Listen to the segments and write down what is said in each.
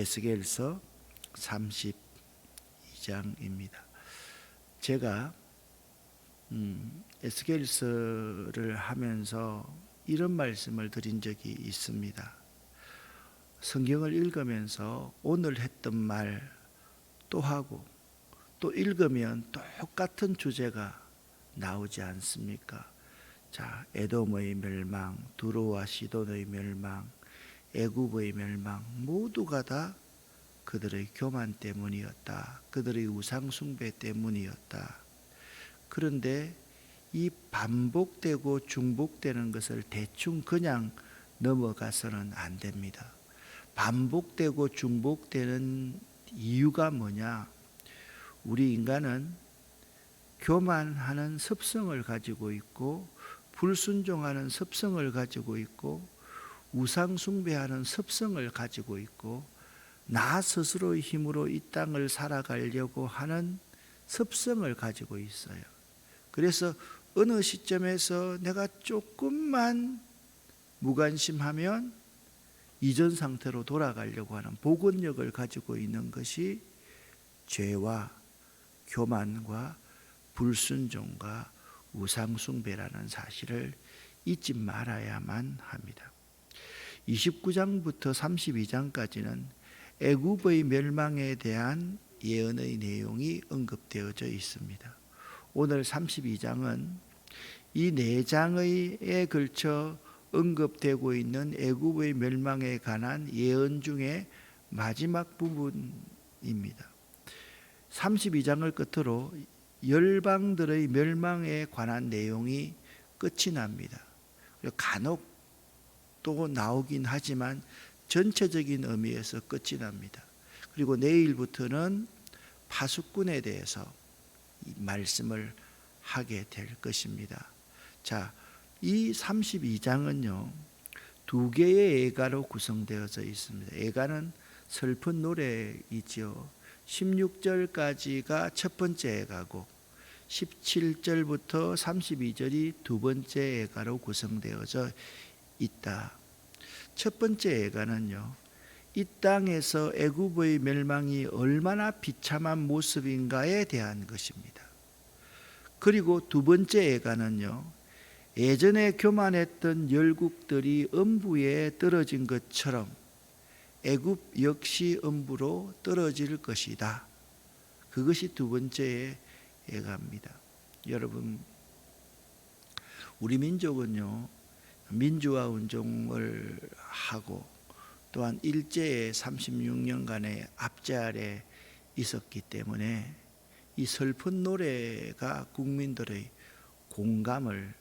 에스겔서 32장입니다. 제가 에스겔서를 하면서 이런 말씀을 드린 적이 있습니다. 성경을 읽으면서 오늘 했던 말 또 하고 또 읽으면 똑같은 주제가 나오지 않습니까? 자, 에돔의 멸망, 두로와 시돈의 멸망, 애굽의 멸망, 모두가 다 그들의 교만 때문이었다. 그들의 우상 숭배 때문이었다. 그런데 이 반복되고 중복되는 것을 대충 그냥 넘어가서는 안 됩니다. 반복되고 중복되는 이유가 뭐냐? 우리 인간은 교만하는 습성을 가지고 있고, 불순종하는 습성을 가지고 있고, 우상 숭배하는 습성을 가지고 있고, 나 스스로의 힘으로 이 땅을 살아가려고 하는 습성을 가지고 있어요. 그래서 어느 시점에서 내가 조금만 무관심하면 이전 상태로 돌아가려고 하는 복원력을 가지고 있는 것이 죄와 교만과 불순종과 우상 숭배라는 사실을 잊지 말아야만 합니다. 29장부터 32장까지는 애굽의 멸망에 대한 예언의 내용이 언급되어져 있습니다. 오늘 32장은 이 4장에 걸쳐 언급되고 있는 애굽의 멸망에 관한 예언 중에 마지막 부분입니다. 32장을 끝으로 열방들의 멸망에 관한 내용이 끝이 납니다. 간혹 또 나오긴 하지만 전체적인 의미에서 끝이 납니다. 그리고 내일부터는 파수꾼에 대해서 말씀을 하게 될 것입니다. 자, 이 32장은요, 2개의 애가로 구성되어져 있습니다. 애가는 슬픈 노래이지요. 16절까지가 첫 번째 애가고 17절부터 32절이 두 번째 애가로 구성되어져 있다. 첫 번째 애가는요, 이 땅에서 애굽의 멸망이 얼마나 비참한 모습인가에 대한 것입니다. 그리고 두 번째 애가는요, 예전에 교만했던 열국들이 음부에 떨어진 것처럼 애굽 역시 음부로 떨어질 것이다. 그것이 두 번째 애가입니다. 여러분, 우리 민족은요, 민주화 운동을 하고 또한 일제의 36년간의 압제 아래 있었기 때문에 이 슬픈 노래가 국민들의 공감을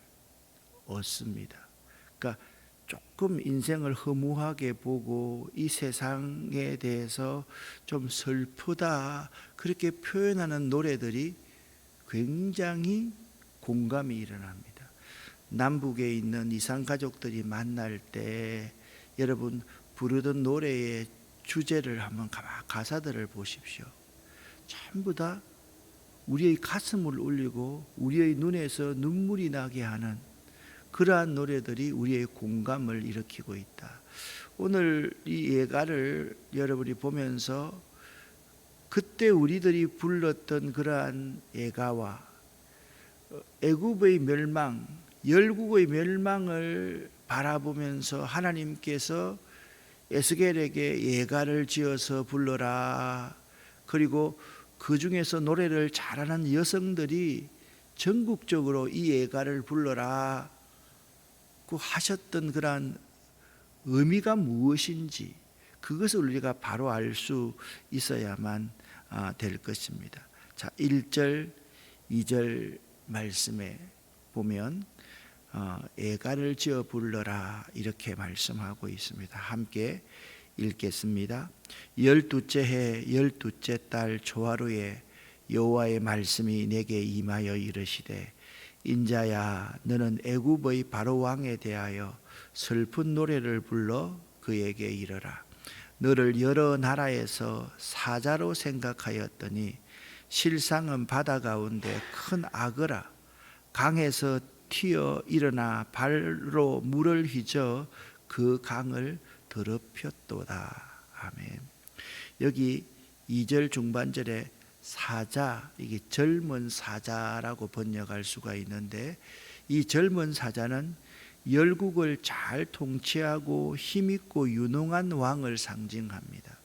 얻습니다. 그러니까 조금 인생을 허무하게 보고 이 세상에 대해서 좀 슬프다 그렇게 표현하는 노래들이 굉장히 공감이 일어납니다. 남북에 있는 이산가족들이 만날 때 여러분 부르던 노래의 주제를 한번 가사들을 보십시오. 전부 다 우리의 가슴을 울리고 우리의 눈에서 눈물이 나게 하는 그러한 노래들이 우리의 공감을 일으키고 있다. 오늘 이 예가를 여러분이 보면서 그때 우리들이 불렀던 그러한 예가와 애굽의 멸망, 열국의 멸망을 바라보면서 하나님께서 에스겔에게 예가를 지어서 불러라. 그리고 그 중에서 노래를 잘하는 여성들이 전국적으로 이 예가를 불러라 하셨던 그러한 의미가 무엇인지 그것을 우리가 바로 알 수 있어야만 될 것입니다. 자, 1절, 2절 말씀에 보면 예가를 지어 불러라 이렇게 말씀하고 있습니다. 함께 읽겠습니다. 12째 해 12째 달 초하루에 여호와의 말씀이 내게 임하여 이르시되 인자야, 너는 애굽의 바로 왕에 대하여 슬픈 노래를 불러 그에게 이르라. 너를 여러 나라에서 사자로 생각하였더니 실상은 바다 가운데 큰 악어라. 강에서 튀어 일어나 발로 물을 휘저 그 강을 더럽혔도다. 아멘. 여기 2절 중반절에 사자, 이게 젊은 사자라고 번역할 수가 있는데, 이 젊은 사자는 열국을 잘 통치하고 힘있고 유능한 왕을 상징합니다.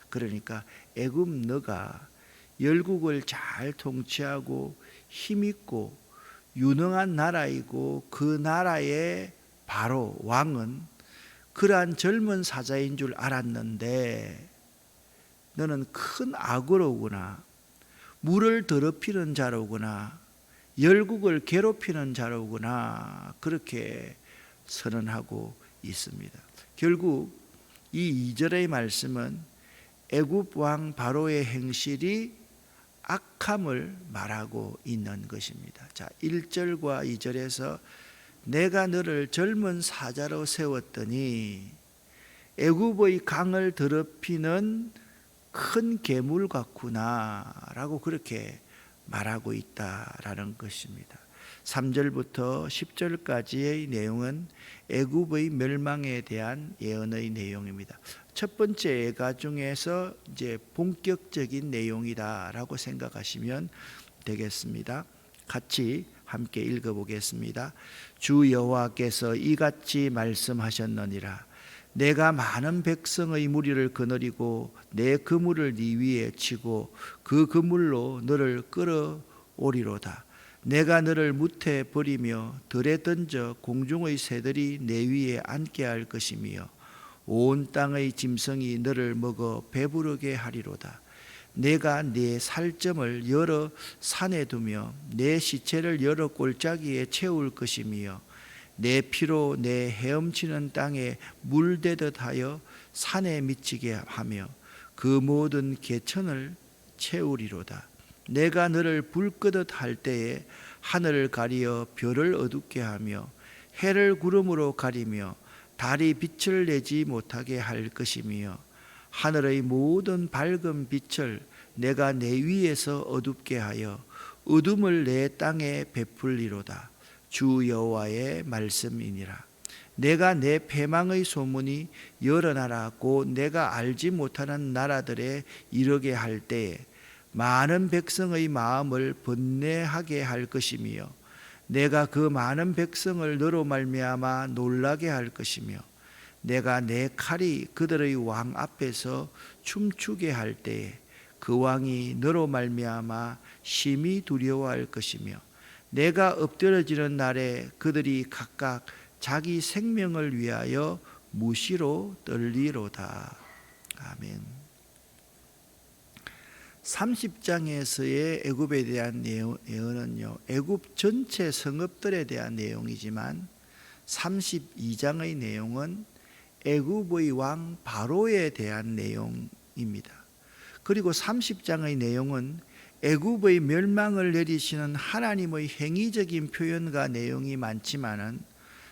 그러니까 애굽 너가 열국을 잘 통치하고 힘있고 유능한 나라이고, 그 나라의 바로 왕은 그러한 젊은 사자인 줄 알았는데 너는 큰 악어로구나, 물을 더럽히는 자로구나, 열국을 괴롭히는 자로구나, 그렇게 선언하고 있습니다. 결국 이 2절의 말씀은 애굽 왕 바로의 행실이 악함을 말하고 있는 것입니다. 자, 1절과 2절에서 내가 너를 젊은 사자로 세웠더니 애굽의 강을 더럽히는 큰 괴물 같구나 라고 그렇게 말하고 있다라는 것입니다. 3절부터 10절까지의 내용은 애굽의 멸망에 대한 예언의 내용입니다. 첫 번째 예가 중에서 이제 본격적인 내용이다라고 생각하시면 되겠습니다. 같이 함께 읽어보겠습니다. 주 여호와께서 이같이 말씀하셨느니라. 내가 많은 백성의 무리를 거느리고 내 그물을 네 위에 치고 그 그물로 너를 끌어오리로다. 내가 너를 무태 버리며 들에 던져 공중의 새들이 내 위에 앉게 할 것이며 온 땅의 짐승이 너를 먹어 배부르게 하리로다. 내가 네 살점을 여러 산에 두며 내 시체를 여러 골짜기에 채울 것이며 내 피로 내 헤엄치는 땅에 물대듯 하여 산에 미치게 하며 그 모든 개천을 채우리로다. 내가 너를 불 끄듯 할 때에 하늘을 가리어 별을 어둡게 하며 해를 구름으로 가리며 달이 빛을 내지 못하게 할 것이며 하늘의 모든 밝은 빛을 내가 내 위에서 어둡게 하여 어둠을 내 땅에 베풀리로다. 주 여호와의 말씀이니라. 내가 내 패망의 소문이 여러 나라 곧 내가 알지 못하는 나라들에 이르게 할 때에 많은 백성의 마음을 번뇌하게 할 것이며 내가 그 많은 백성을 너로 말미암아 놀라게 할 것이며 내가 내 칼이 그들의 왕 앞에서 춤추게 할 때에 그 왕이 너로 말미암아 심히 두려워할 것이며 내가 엎드러지는 날에 그들이 각각 자기 생명을 위하여 무시로 떨리로다. 아멘. 30장에서의 애굽에 대한 예언은요, 애굽 전체 성읍들에 대한 내용이지만 32장의 내용은 애굽의 왕 바로에 대한 내용입니다. 그리고 30장의 내용은 애굽의 멸망을 내리시는 하나님의 행위적인 표현과 내용이 많지만은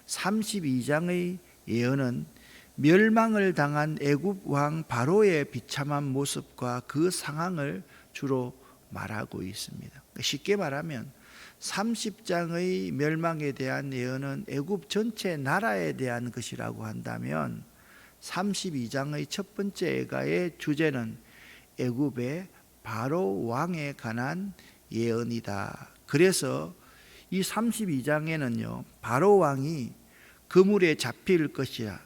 32장의 예언은 멸망을 당한 애굽 왕 바로의 비참한 모습과 그 상황을 주로 말하고 있습니다. 쉽게 말하면 30장의 멸망에 대한 예언은 애굽 전체 나라에 대한 것이라고 한다면 32장의 첫 번째 예가의 주제는 애굽의 바로 왕에 관한 예언이다. 그래서 이 32장에는요, 바로 왕이 그물에 잡힐 것이라는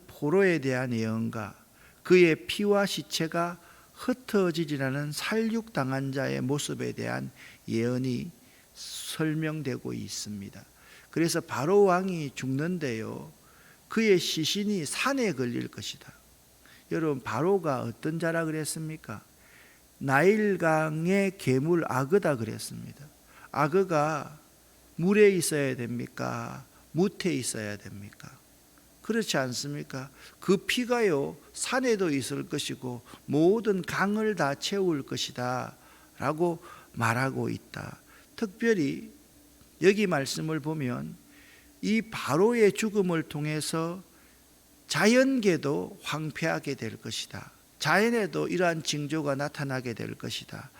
포로에 대한 예언과 그의 피와 시체가 흩어지지라는 살육당한 자의 모습에 대한 예언이 설명되고 있습니다. 그래서 바로 왕이 죽는데요, 그의 시신이 산에 걸릴 것이다. 여러분, 바로가 어떤 자라 그랬습니까? 나일강의 괴물 악어다 그랬습니다. 악어가 물에 있어야 됩니까? 무태 있어야 됩니까? 그렇지 않습니까? 그 피가요, 산에도 있을 것이고 모든 강을 다 채울 것이다 라고 말하고 있다. 특별히 여기 말씀을 보면 이 바로의 죽음을 통해서 자연계도 황폐하게 될 것이다. 자연에도 이러한 징조가 나타나게 될 것이다.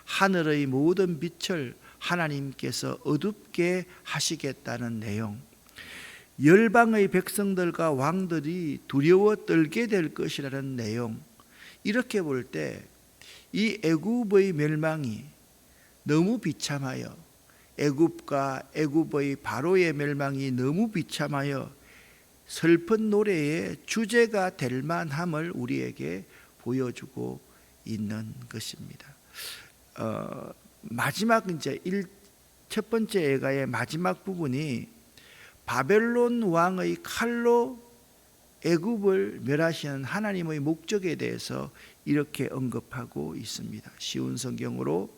하늘의 모든 빛을 하나님께서 어둡게 하시겠다는 내용, 열방의 백성들과 왕들이 두려워 떨게 될 것이라는 내용, 이렇게 볼 때 이 애굽의 멸망이 너무 비참하여, 애굽과 애굽의 바로의 멸망이 너무 비참하여 슬픈 노래의 주제가 될 만함을 우리에게 보여주고 있는 것입니다. 마지막 이제 첫 번째 예가의 마지막 부분이 바벨론 왕의 칼로 애굽을 멸하시는 하나님의 목적에 대해서 이렇게 언급하고 있습니다. 쉬운 성경으로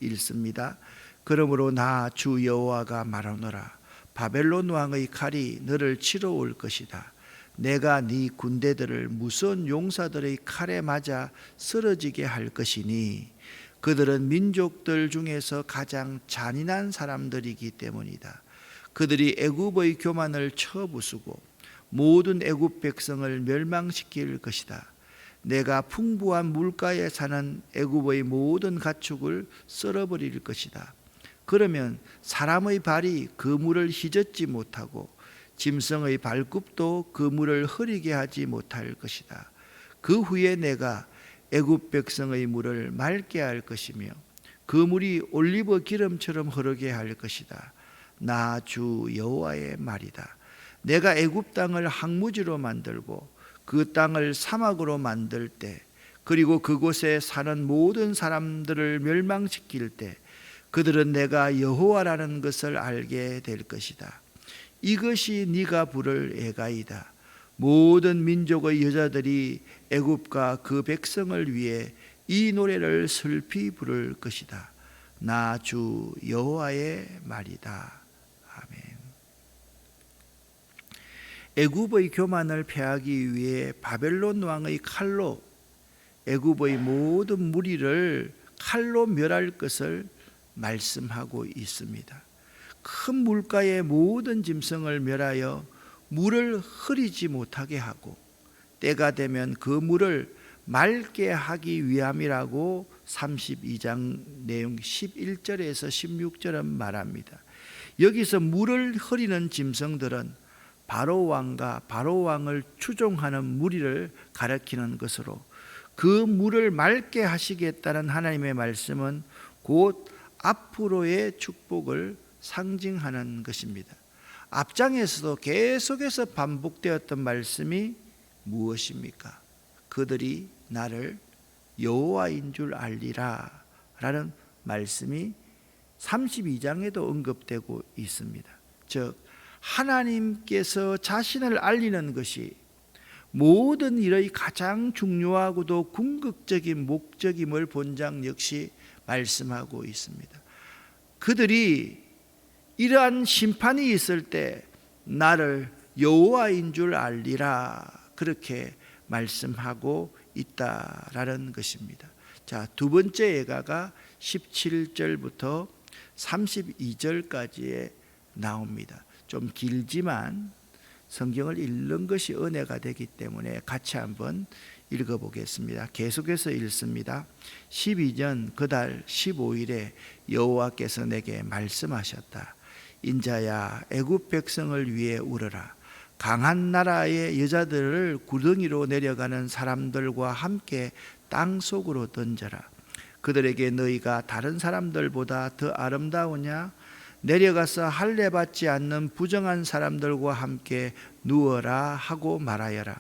읽습니다. 그러므로 나 주 여호와가 말하노라. 바벨론 왕의 칼이 너를 치러 올 것이다. 내가 네 군대들을 무서운 용사들의 칼에 맞아 쓰러지게 할 것이니 그들은 민족들 중에서 가장 잔인한 사람들이기 때문이다. 그들이 애굽의 교만을 쳐부수고 모든 애굽 백성을 멸망시킬 것이다. 내가 풍부한 물가에 사는 애굽의 모든 가축을 썰어버릴 것이다. 그러면 사람의 발이 그 물을 휘젓지 못하고 짐승의 발굽도 그 물을 흐리게 하지 못할 것이다. 그 후에 내가 애굽 백성의 물을 맑게 할 것이며 그 물이 올리브 기름처럼 흐르게 할 것이다. 나 주 여호와의 말이다. 내가 애굽 땅을 황무지로 만들고 그 땅을 사막으로 만들 때, 그리고 그곳에 사는 모든 사람들을 멸망시킬 때 그들은 내가 여호와라는 것을 알게 될 것이다. 이것이 네가 부를 애가이다. 모든 민족의 여자들이 애굽과 그 백성을 위해 이 노래를 슬피 부를 것이다. 나 주 여호와의 말이다. 아멘. 애굽의 교만을 패하기 위해 바벨론 왕의 칼로 애굽의 모든 무리를 칼로 멸할 것을 말씀하고 있습니다. 큰 물가의 모든 짐승을 멸하여 물을 흐리지 못하게 하고 때가 되면 그 물을 맑게 하기 위함이라고 32장 내용 11절에서 16절은 말합니다. 여기서 물을 흐리는 짐승들은 바로 왕과 바로 왕을 추종하는 무리를 가리키는 것으로 그 물을 맑게 하시겠다는 하나님의 말씀은 곧 앞으로의 축복을 상징하는 것입니다. 앞장에서도 계속해서 반복되었던 말씀이 무엇입니까? 그들이 나를 여호와인 줄 알리라 라는 말씀이 32장에도 언급되고 있습니다. 즉 하나님께서 자신을 알리는 것이 모든 일의 가장 중요하고도 궁극적인 목적임을 본장 역시 말씀하고 있습니다. 그들이 이러한 심판이 있을 때 나를 여호와인 줄 알리라 그렇게 말씀하고 있다라는 것입니다. 자, 두 번째 예가가 17절부터 32절까지에 나옵니다. 좀 길지만 성경을 읽는 것이 은혜가 되기 때문에 같이 한번 읽어보겠습니다. 계속해서 읽습니다. 12년 그달 15일에 여호와께서 내게 말씀하셨다. 인자야, 애굽 백성을 위해 울어라. 강한 나라의 여자들을 구덩이로 내려가는 사람들과 함께 땅 속으로 던져라. 그들에게 너희가 다른 사람들보다 더 아름다우냐? 내려가서 할례 받지 않는 부정한 사람들과 함께 누워라 하고 말하여라.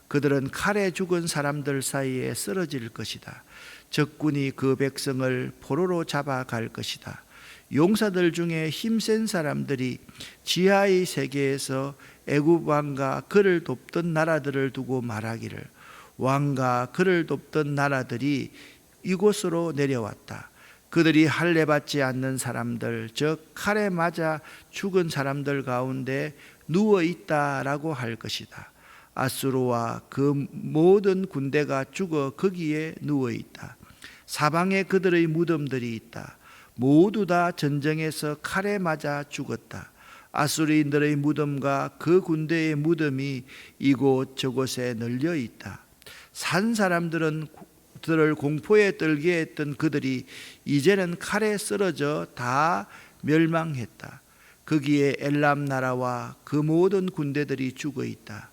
그들은 칼에 죽은 사람들 사이에 쓰러질 것이다. 적군이 그 백성을 포로로 잡아갈 것이다. 용사들 중에 힘센 사람들이 지하의 세계에서 애굽 왕과 그를 돕던 나라들을 두고 말하기를 왕과 그를 돕던 나라들이 이곳으로 내려왔다. 그들이 할례 받지 않는 사람들, 즉 칼에 맞아 죽은 사람들 가운데 누워 있다라고 할 것이다. 아수르와 그 모든 군대가 죽어 거기에 누워 있다. 사방에 그들의 무덤들이 있다. 모두 다 전쟁에서 칼에 맞아 죽었다. 아수르인들의 무덤과 그 군대의 무덤이 이곳 저곳에 널려 있다. 산 사람들은 들을 공포에 떨게 했던 그들이 이제는 칼에 쓰러져 다 멸망했다. 거기에 엘람 나라와 그 모든 군대들이 죽어 있다.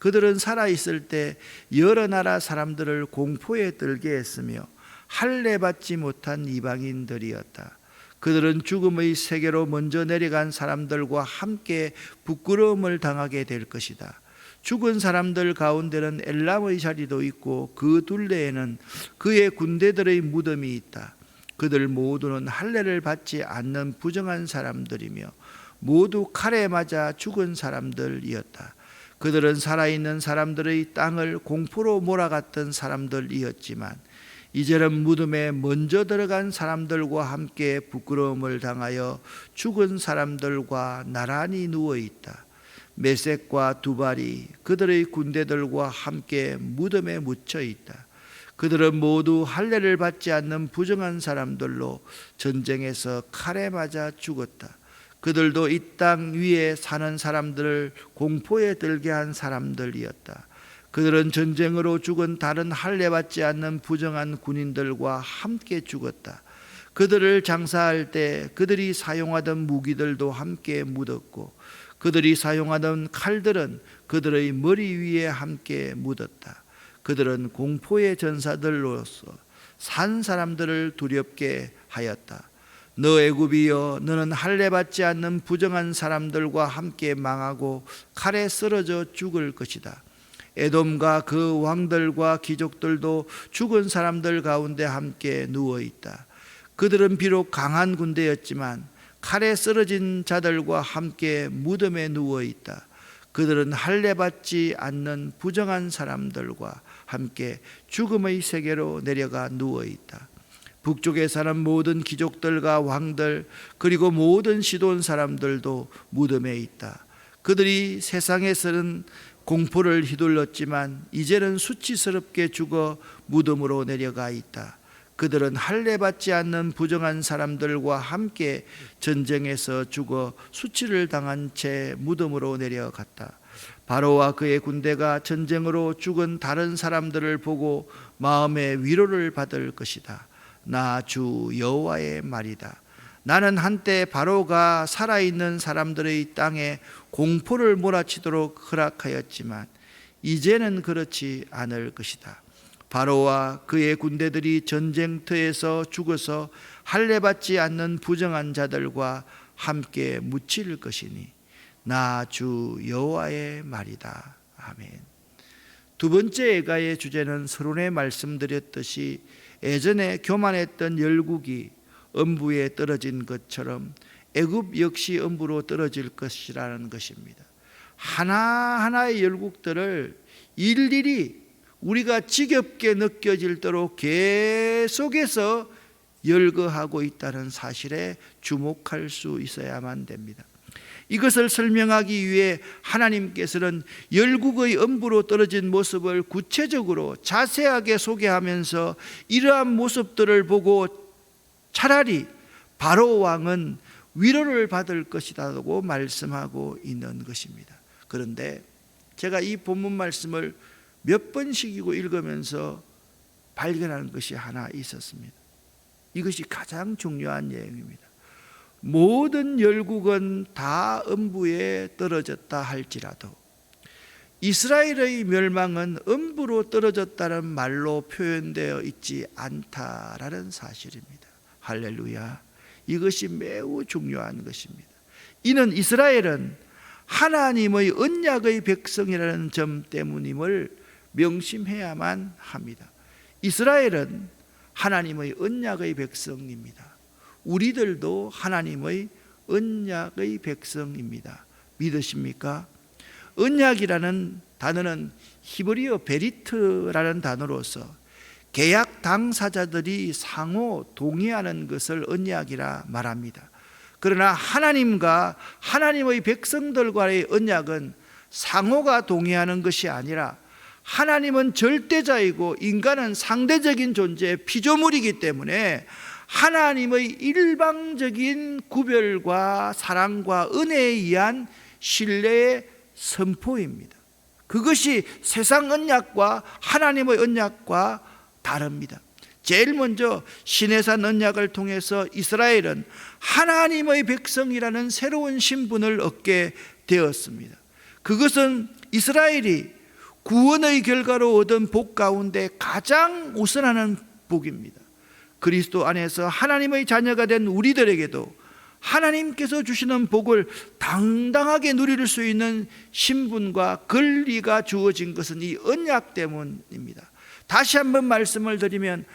그들은 살아있을 때 여러 나라 사람들을 공포에 떨게 했으며 할례받지 못한 이방인들이었다. 그들은 죽음의 세계로 먼저 내려간 사람들과 함께 부끄러움을 당하게 될 것이다. 죽은 사람들 가운데는 엘람의 자리도 있고 그 둘레에는 그의 군대들의 무덤이 있다. 그들 모두는 할례를 받지 않는 부정한 사람들이며 모두 칼에 맞아 죽은 사람들이었다. 그들은 살아있는 사람들의 땅을 공포로 몰아갔던 사람들이었지만 이제는 무덤에 먼저 들어간 사람들과 함께 부끄러움을 당하여 죽은 사람들과 나란히 누워있다. 메섹과 두발이 그들의 군대들과 함께 무덤에 묻혀있다. 그들은 모두 할례를 받지 않는 부정한 사람들로 전쟁에서 칼에 맞아 죽었다. 그들도 이 땅 위에 사는 사람들을 공포에 들게 한 사람들이었다. 그들은 전쟁으로 죽은 다른 할례받지 않는 부정한 군인들과 함께 죽었다. 그들을 장사할 때 그들이 사용하던 무기들도 함께 묻었고 그들이 사용하던 칼들은 그들의 머리 위에 함께 묻었다. 그들은 공포의 전사들로서 산 사람들을 두렵게 하였다. 너 애굽이여, 너는 할례받지 않는 부정한 사람들과 함께 망하고 칼에 쓰러져 죽을 것이다. 에돔과 그 왕들과 귀족들도 죽은 사람들 가운데 함께 누워있다. 그들은 비록 강한 군대였지만 칼에 쓰러진 자들과 함께 무덤에 누워있다. 그들은 할례받지 않는 부정한 사람들과 함께 죽음의 세계로 내려가 누워있다. 북쪽에 사는 모든 귀족들과 왕들 그리고 모든 시돈 사람들도 무덤에 있다. 그들이 세상에서는 공포를 휘둘렀지만 이제는 수치스럽게 죽어 무덤으로 내려가 있다. 그들은 할례받지 않는 부정한 사람들과 함께 전쟁에서 죽어 수치를 당한 채 무덤으로 내려갔다. 바로와 그의 군대가 전쟁으로 죽은 다른 사람들을 보고 마음의 위로를 받을 것이다. 나 주 여호와의 말이다. 나는 한때 바로가 살아있는 사람들의 땅에 공포를 몰아치도록 허락하였지만 이제는 그렇지 않을 것이다. 바로와 그의 군대들이 전쟁터에서 죽어서 할례받지 않는 부정한 자들과 함께 묻힐 것이니 나 주 여호와의 말이다. 아멘. 두 번째 예가의 주제는 서론에 말씀드렸듯이 예전에 교만했던 열국이 음부에 떨어진 것처럼 애굽 역시 음부로 떨어질 것이라는 것입니다. 하나하나의 열국들을 일일이 우리가 지겹게 느껴질도록 계속해서 열거하고 있다는 사실에 주목할 수 있어야만 됩니다. 이것을 설명하기 위해 하나님께서는 열국의 음부로 떨어진 모습을 구체적으로 자세하게 소개하면서 이러한 모습들을 보고 차라리 바로 왕은 위로를 받을 것이라고 말씀하고 있는 것입니다. 그런데 제가 이 본문 말씀을 몇 번씩이고 읽으면서 발견하는 것이 하나 있었습니다. 이것이 가장 중요한 내용입니다. 모든 열국은 다 음부에 떨어졌다 할지라도 이스라엘의 멸망은 음부로 떨어졌다는 말로 표현되어 있지 않다라는 사실입니다. 할렐루야. 이것이 매우 중요한 것입니다. 이는 이스라엘은 하나님의 언약의 백성이라는 점 때문임을 명심해야만 합니다. 이스라엘은 하나님의 언약의 백성입니다. 우리들도 하나님의 언약의 백성입니다. 믿으십니까? 언약이라는 단어는 히브리어 베리트라는 단어로서 계약 당사자들이 상호 동의하는 것을 언약이라 말합니다. 그러나 하나님과 하나님의 백성들과의 언약은 상호가 동의하는 것이 아니라 하나님은 절대자이고 인간은 상대적인 존재, 피조물이기 때문에 하나님의 일방적인 구별과 사랑과 은혜에 의한 신뢰의 선포입니다. 그것이 세상 언약과 하나님의 언약과 다릅니다. 제일 먼저 시내산 언약을 통해서 이스라엘은 하나님의 백성이라는 새로운 신분을 얻게 되었습니다. 그것은 이스라엘이 구원의 결과로 얻은 복 가운데 가장 우선하는 복입니다. 그리스도 안에서 하나님의 자녀가 된 우리들에게도 하나님께서 주시는 복을 당당하게 누릴 수 있는 신분과 권리가 주어진 것은 이 언약 때문입니다. 다시 한번 말씀을 드리면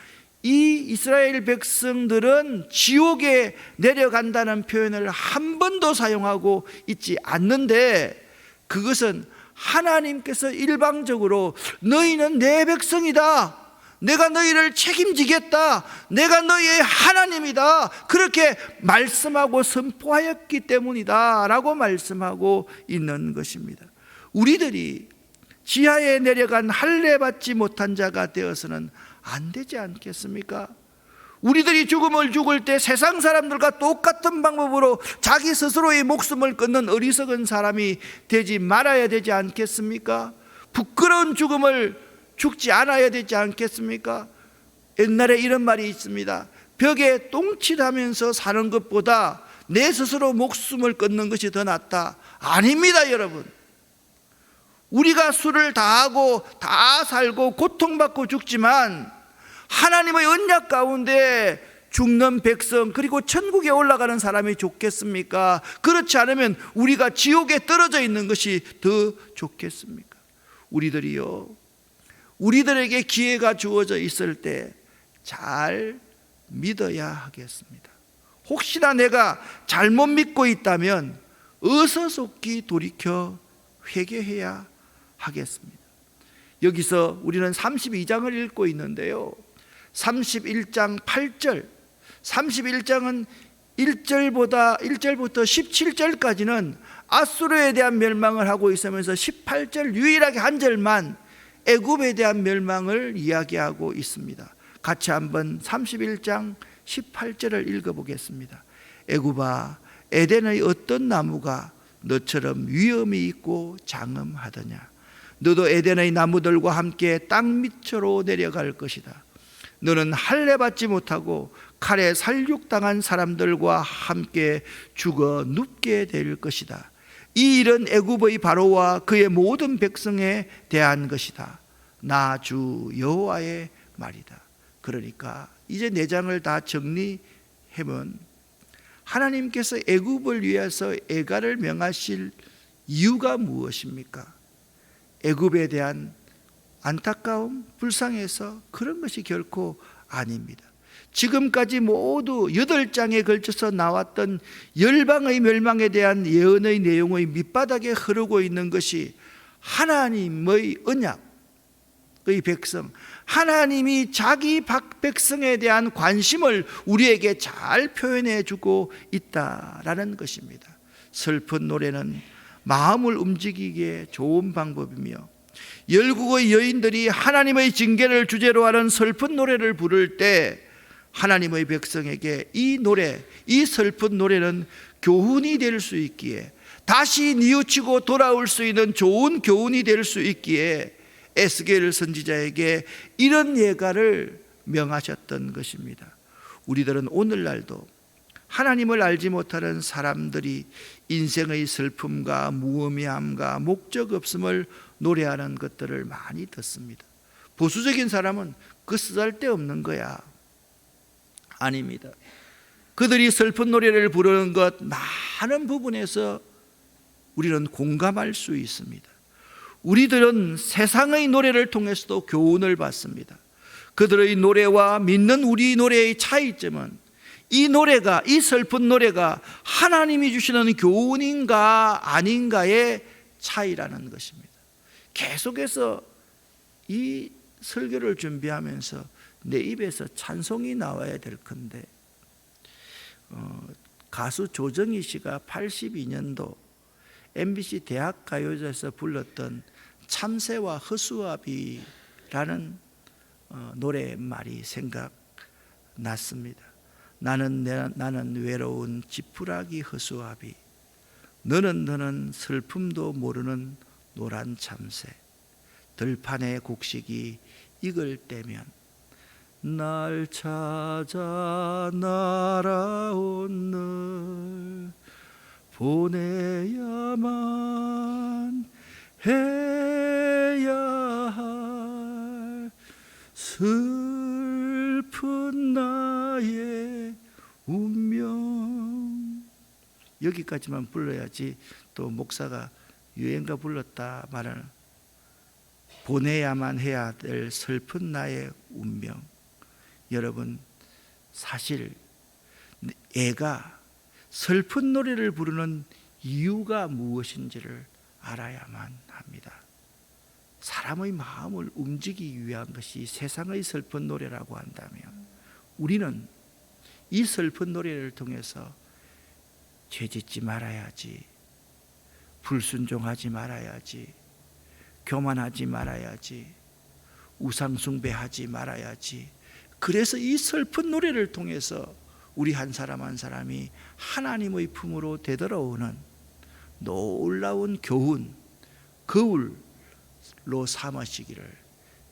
이 이스라엘 백성들은 지옥에 내려간다는 표현을 한 번도 사용하고 있지 않는데, 그것은 하나님께서 일방적으로 너희는 내 백성이다, 내가 너희를 책임지겠다, 내가 너희의 하나님이다, 그렇게 말씀하고 선포하였기 때문이다 라고 말씀하고 있는 것입니다. 우리들이 지하에 내려간 할례 받지 못한 자가 되어서는 안 되지 않겠습니까? 우리들이 죽음을 죽을 때 세상 사람들과 똑같은 방법으로 자기 스스로의 목숨을 끊는 어리석은 사람이 되지 말아야 되지 않겠습니까? 부끄러운 죽음을 죽지 않아야 되지 않겠습니까? 옛날에 이런 말이 있습니다. 벽에 똥칠하면서 사는 것보다 내 스스로 목숨을 끊는 것이 더 낫다. 아닙니다, 여러분. 우리가 수를 다하고 다 살고 고통받고 죽지만 하나님의 언약 가운데 죽는 백성, 그리고 천국에 올라가는 사람이 좋겠습니까? 그렇지 않으면 우리가 지옥에 떨어져 있는 것이 더 좋겠습니까? 우리들에게 기회가 주어져 있을 때 잘 믿어야 하겠습니다. 혹시나 내가 잘못 믿고 있다면 어서속히 돌이켜 회개해야 하겠습니다. 여기서 우리는 32장을 읽고 있는데요, 31장 8절, 31장은 1절부터 17절까지는 아수르에 대한 멸망을 하고 있으면서 18절 유일하게 한 절만 애굽에 대한 멸망을 이야기하고 있습니다. 같이 한번 31장 18절을 읽어보겠습니다. 애굽아, 에덴의 어떤 나무가 너처럼 위엄이 있고 장엄하더냐? 너도 에덴의 나무들과 함께 땅 밑으로 내려갈 것이다. 너는 할례 받지 못하고 칼에 살육당한 사람들과 함께 죽어 눕게 될 것이다. 이 일은 애굽의 바로와 그의 모든 백성에 대한 것이다. 나 주 여호와의 말이다. 그러니까 이제 내장을 다 정리해보면 하나님께서 애굽을 위해서 애가를 명하실 이유가 무엇입니까? 애굽에 대한 안타까움, 불쌍해서 그런 것이 결코 아닙니다. 지금까지 모두 8장에 걸쳐서 나왔던 열방의 멸망에 대한 예언의 내용의 밑바닥에 흐르고 있는 것이 하나님의 언약의 백성, 하나님이 자기 백성에 대한 관심을 우리에게 잘 표현해 주고 있다라는 것입니다. 슬픈 노래는 마음을 움직이기에 좋은 방법이며, 열국의 여인들이 하나님의 징계를 주제로 하는 슬픈 노래를 부를 때 하나님의 백성에게 이 노래, 이 슬픈 노래는 교훈이 될 수 있기에, 다시 뉘우치고 돌아올 수 있는 좋은 교훈이 될 수 있기에 에스겔 선지자에게 이런 예가를 명하셨던 것입니다. 우리들은 오늘날도 하나님을 알지 못하는 사람들이 인생의 슬픔과 무의미함과 목적 없음을 노래하는 것들을 많이 듣습니다. 보수적인 사람은 그 쓰잘데없는 거야. 아닙니다. 그들이 슬픈 노래를 부르는 것 많은 부분에서 우리는 공감할 수 있습니다. 우리들은 세상의 노래를 통해서도 교훈을 받습니다. 그들의 노래와 믿는 우리 노래의 차이점은 이 노래가, 이 슬픈 노래가 하나님이 주시는 교훈인가 아닌가의 차이라는 것입니다. 계속해서 이 설교를 준비하면서 내 입에서 찬송이 나와야 될 건데, 가수 조정희 씨가 82년도 MBC 대학가요제에서 불렀던 참새와 허수아비라는 노래말이 생각났습니다. 나는 외로운 지푸라기 허수아비, 너는 슬픔도 모르는 노란 참새, 들판의 곡식이 익을 때면 날 찾아 날아온 널 보내야만 해야 슬픈 나의 운명. 여기까지만 불러야지 또 목사가 유행가 불렀다 말하는, 보내야만 해야 될 슬픈 나의 운명. 여러분, 사실 애가 슬픈 노래를 부르는 이유가 무엇인지를 알아야만 합니다. 사람의 마음을 움직이기 위한 것이 세상의 슬픈 노래라고 한다면, 우리는 이 슬픈 노래를 통해서 죄짓지 말아야지, 불순종하지 말아야지, 교만하지 말아야지, 우상숭배하지 말아야지. 그래서 이 슬픈 노래를 통해서 우리 한 사람 한 사람이 하나님의 품으로 되돌아오는 놀라운 교훈, 거울로 삼으시기를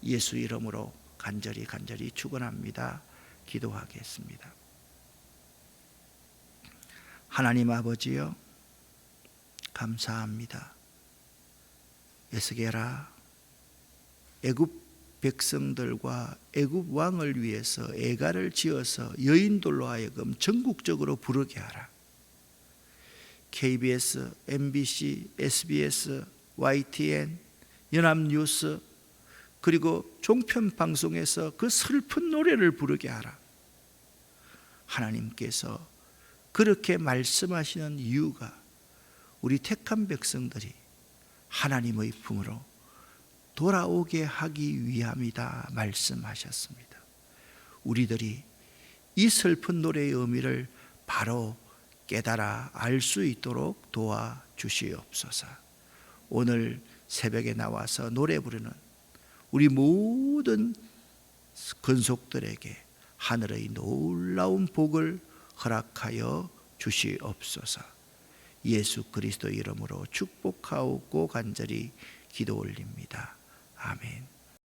예수 이름으로 간절히 축원합니다. 기도하겠습니다. 하나님 아버지여, 감사합니다. 에스게라, 애굽 백성들과 애굽 왕을 위해서 애가를 지어서 여인들로 하여금 전국적으로 부르게 하라. KBS, MBC, SBS, YTN, 연합뉴스, 그리고 종편 방송에서 그 슬픈 노래를 부르게 하라. 하나님께서 그렇게 말씀하시는 이유가 우리 택한 백성들이 하나님의 품으로 돌아오게 하기 위함이다 말씀하셨습니다. 우리들이 이 슬픈 노래의 의미를 바로 깨달아 알 수 있도록 도와주시옵소서. 오늘 새벽에 나와서 노래 부르는 우리 모든 근속들에게 하늘의 놀라운 복을 허락하여 주시옵소서. 예수 그리스도 이름으로 축복하옵고 간절히 기도 올립니다. 아멘.